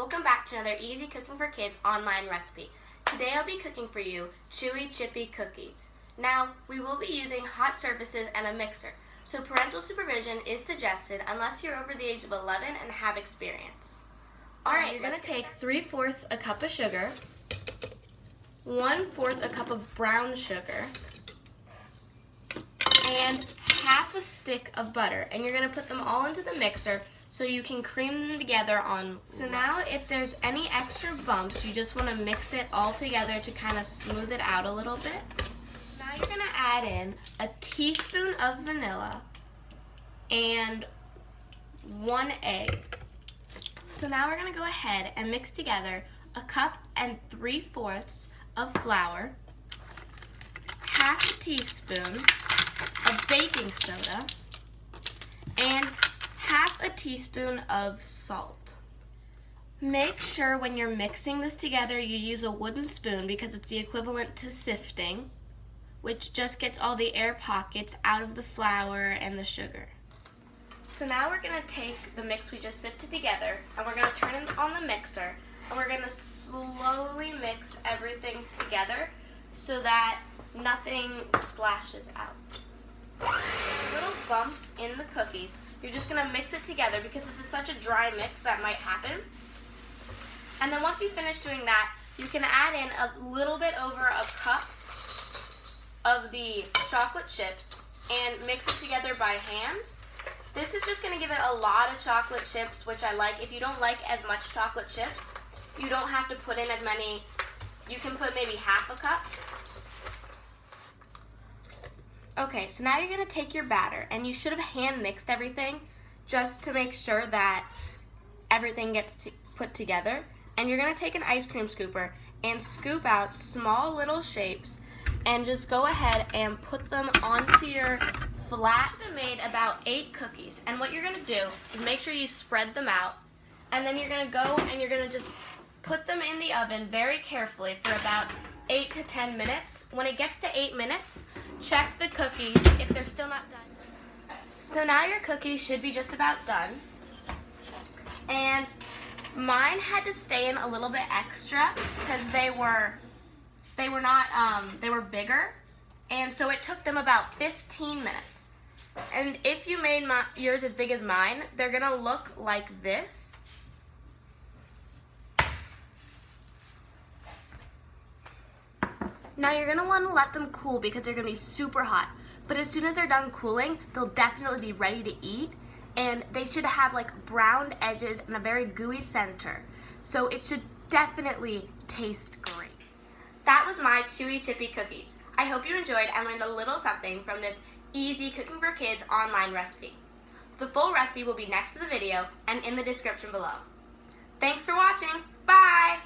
welcome back to another Easy Cooking for Kids online recipe. Today I'll be cooking for you Chewy Chippy cookies. Now, we will be using hot surfaces and a mixer, so parental supervision is suggested unless you're over the age of 11 and have experience. Alright, you're going to take 3/4 a cup of sugar, 1/4 a cup of brown sugar, and half a stick of butter, and you're going to put them all into the mixer so you can cream them together on. So now if there's any extra bumps, you just want to mix it all together to kind of smooth it out a little bit. Now you're going to add in a teaspoon of vanilla and 1 egg. So now we're going to go ahead and mix together a cup and 3/4 of flour, half a teaspoon of baking soda, and half a teaspoon of salt. Make sure when you're mixing this together you use a wooden spoon because it's the equivalent to sifting, which just gets all the air pockets out of the flour and the sugar. So now we're going to take the mix we just sifted together and we're going to turn it on the mixer and we're going to slowly mix everything together so that nothing splashes out. Little bumps in the cookies, you're just going to mix it together because this is such a dry mix that might happen. And then once you finish doing that, you can add in a little bit over a cup of the chocolate chips and mix it together by hand. This is just going to give it a lot of chocolate chips, which I like. If you don't like as much chocolate chips, you don't have to put in as many. You can put maybe half a cup. Okay, so now you're going to take your batter, and you should have hand mixed everything just to make sure that everything gets put together. And you're going to take an ice cream scooper and scoop out small little shapes and just go ahead and put them onto your flat. I made about 8 cookies, and what you're going to do is make sure you spread them out, and then you're going to go and you're going to just put them in the oven very carefully for about 8 to 10 minutes. When it gets to 8 minutes, check the cookies if they're still not done. So now your cookies should be just about done. And mine had to stay in a little bit extra because they were bigger. And so it took them about 15 minutes. And if you made yours as big as mine, they're gonna look like this. Now you're going to want to let them cool because they're going to be super hot. But as soon as they're done cooling, they'll definitely be ready to eat. And they should have like browned edges and a very gooey center. So it should definitely taste great. That was my Chewy Chippy cookies. I hope you enjoyed and learned a little something from this easy Cooking for Kids online recipe. The full recipe will be next to the video and in the description below. Thanks for watching. Bye!